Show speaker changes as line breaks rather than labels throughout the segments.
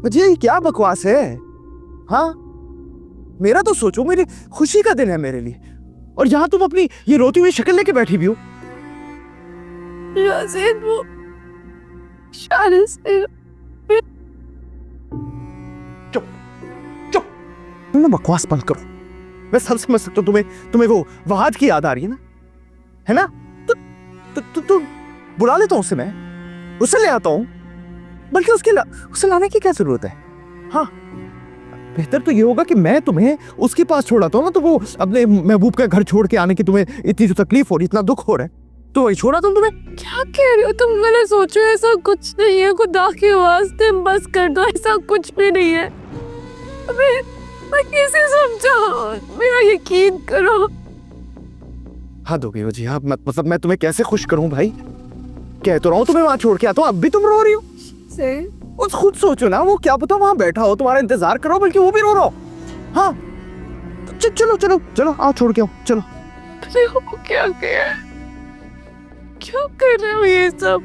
ये क्या बकवास है? हाँ, मेरा तो सोचो, मेरी खुशी का दिन है मेरे लिए, और यहाँ तुम अपनी ये रोती हुई शक्ल लेके बैठी भी हो।
शाज़ेद, वो शादी से
चुप ना, बकवास बंद करो। मैं सब समझ सकता हूँ, तुम्हें वो वहाद की याद आ रही है ना? तो बुला लेता हूँ उसे, मैं उसे ले आता हूँ। बल्कि उसे लाने की क्या जरूरत है? हाँ, बेहतर तो ये होगा कि मैं तुम्हें उसके पास छोड़ाता हूँ ना, तो वो अपने महबूब का घर छोड़ के आने की तुम्हें इतनी जो तकलीफ हो रही, इतना दुख हो रहा है, तो वही छोड़ा तुम। तुम्हें
क्या कह रहे हो तुम? मैंने सोचो ऐसा कुछ नहीं है, खुदा के वास्ते बस कर दो, ऐसा कुछ भी नहीं है। मैं कैसे समझाऊं? मेरा यकीन करो।
हद हो गई हो जी, आप मतलब मैं तुम्हें कैसे खुश करूं भाई? कह तो रहा हूं तुम्हें वहां छोड़ के आता हूं, अब भी तुम रो रही हो। उस खुद सोचो ना, वो क्या पता वहां बैठा हो, तुम्हारा इंतजार कर रहा हो, बल्कि वो भी रो रहा हो। हाँ, तो चलो चलो चलो, आओ छोड़ के आओ, चलो।
क्या कर रहे हो ये सब?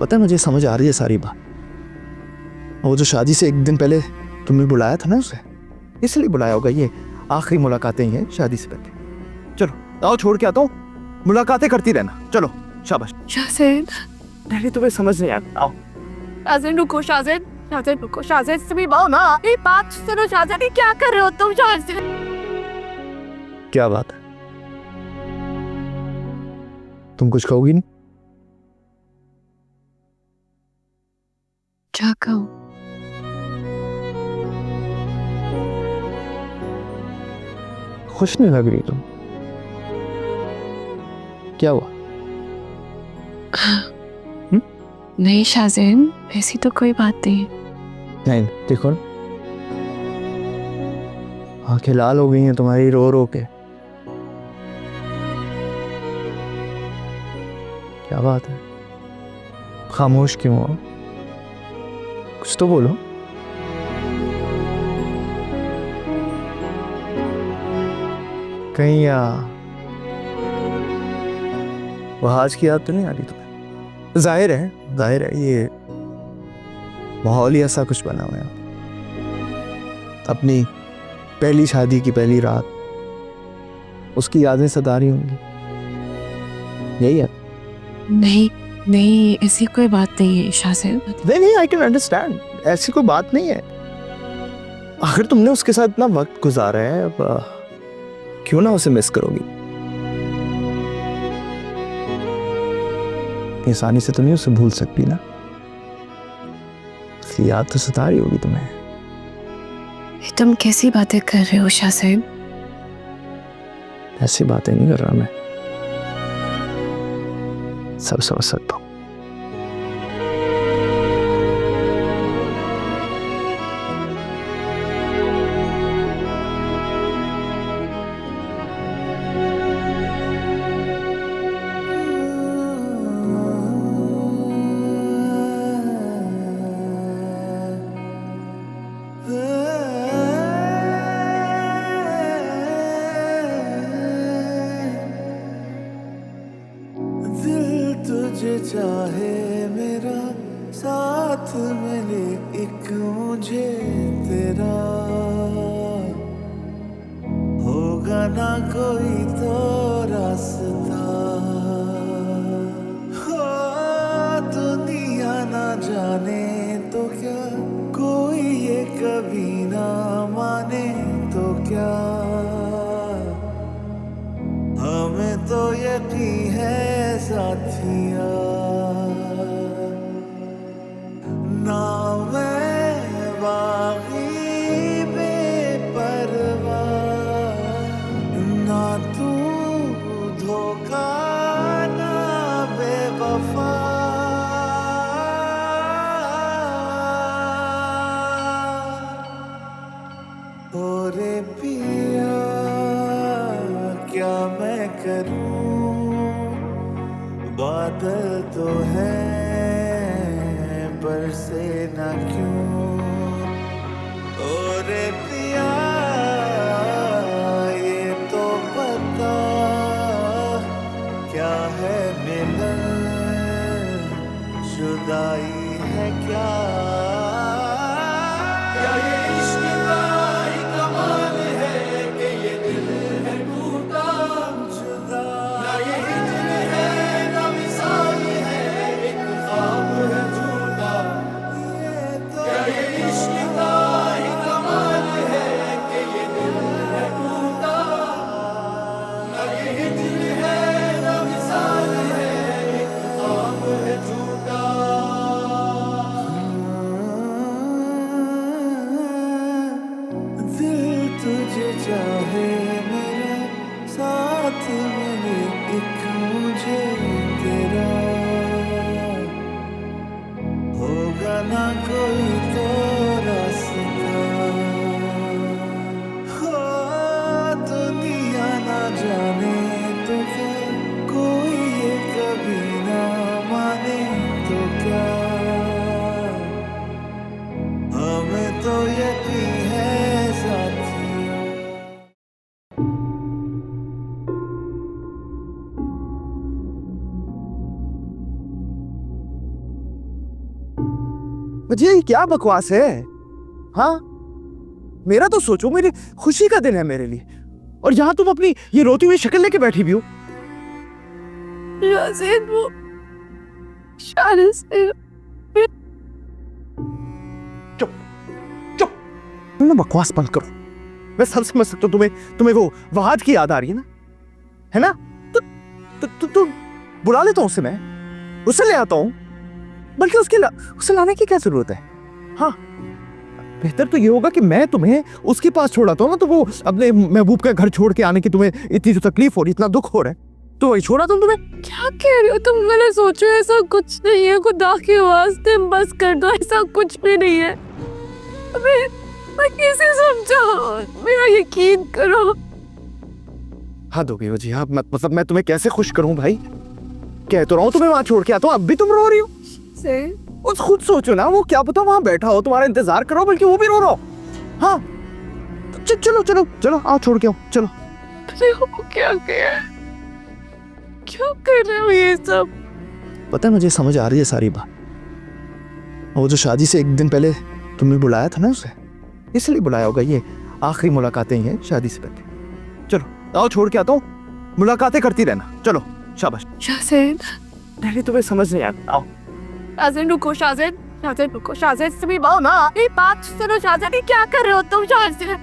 पता है, मुझे समझ आ रही है सारी बात। वो जो शादी से एक दिन पहले तुमने बुलाया था ना उसे, इसलिए बुलाया होगा। ये आखिरी मुलाकातें ही हैं शादी से पहले। चलो आओ, छोड़ के आता हूँ, मुलाकातें करती रहना। चलो, शाबाश।
शाज़ेद,
नहीं, तुम्हें समझ नहीं आया। आओ।
शाज़ेद रुको, शाज़ेद रुको, शाज़ेद से भी आओ ना, ये बात सुनो। शाज़ेद, क्या कर रहे हो तुम? शाज़ेद,
क्या बात है? तुम कुछ कहोगी नहीं?
क्या कहूँ?
खुश नहीं लग रही तुम, क्या हुआ?
नहीं शाज़ेद, ऐसी तो कोई बात नहीं।
नहीं, देखो, आंखें लाल हो गई हैं तुम्हारी रो रो के। क्या बात है? खामोश क्यों हो? कुछ तो बोलो। कहीं वहाज की याद तो नहीं आ रही तुम्हें? जाहिर है ये माहौल ही ऐसा कुछ बना हुआ है। अपनी पहली शादी की पहली रात, उसकी यादें सता रही होंगी, यही है?
नहीं, ऐसी कोई बात नहीं है शाज़ेद।
नहीं, आई कैन अंडरस्टैंड, ऐसी कोई बात नहीं है। आखिर तुमने उसके साथ इतना वक्त गुजारा है, अब क्यों ना उसे मिस करोगी? आसानी से तो नहीं उसे भूल सकती ना, उसकी याद तो सता रही होगी तुम्हें।
तुम कैसी बातें कर रहे हो शाज़ेद?
ऐसी बातें नहीं कर रहा मैं, सब समझ सकता हूँ।
तुझे चाहे मेरा साथ मिले एक मुझे तेरा, होगा ना कोई तो रास्ता, हो दुनिया ना जाने तो क्या, कोई ये कभी ना माने तो क्या, हमें तो यकीन है साथिया, ना मैं बागी बेपरवाह, ना तू धोखा ना बेवफा, ओरे पिया क्या मैं करूं, बादल तो है बरसे ना क्यों, ओरे पिया ये तो पता क्या है मिलन, जुदाई है क्या। यकीन है साथी।
मुझे ये क्या बकवास है? हाँ, मेरा तो सोचो, मेरी खुशी का दिन है मेरे लिए, और यहाँ तुम अपनी ये रोती हुई शक्ल लेके बैठी भी हो।
राज़ेन वो शादी से
ना बकवास बंद करो। मैं सब समझ सकता हूँ, तुम्हें वो वहाद की याद आ रही है ना? तो बुला लेता हूँ उसे, मैं उसे ले आता हूँ, बल्कि उसे लाने की क्या जरूरत है? हाँ, बेहतर तो ये होगा कि मैं तुम्हें उसके पास छोड़ाता हूँ ना, तो वो अपने महबूब का घर छोड़ के आने की तुम्हें इतनी जो तकलीफ हो रही, इतना दुख हो रहा है, तो वही छोड़ा तुम तुम्हें।
क्या कह रहे हो तुम? मैंने सोचो ऐसा कुछ नहीं है, खुदा के वास्ते बस कर दो, ऐसा कुछ भी नहीं है। मैं कैसे समझाऊं? मेरा यकीन करो।
हद हो गई हो जी, आप मतलब मैं तुम्हें कैसे खुश करूं भाई? कह तो रहा हूं तुम्हें वहां छोड़ के आता हूं, अब भी तुम रो रही हो।
से
उस खुद सोचो ना, वो क्या पता वहां बैठा हो, तुम्हारा इंतजार करो, बल्कि वो भी रो रहा हो। हाँ, तो चलो चलो चलो, आओ छोड़ के आओ, चलो।
अरे वो क्या किया? क्यों कर रहे हो ये सब?
पता है, मुझे समझ आ रही है सारी बात। वो जो शादी से एक दिन पहले तुमने बुलाया था ना उसे, इसलिए बुलाया होगा। ये आखिरी मुलाकातें ही हैं शादी से पहले। चलो आओ, छोड़ के आता हूँ, मुलाकातें करती रहना। चलो, शाबाश।
शाज़ेन,
नहीं, तुम्हें समझ नहीं आया। आओ।
शाज़ेन रुको, शाज़ेन रुको, शाज़ेन से भी बात ना, ये बात सुनो शाज़ेन, ये क्या कर रहे हो तुम? शाज़ेन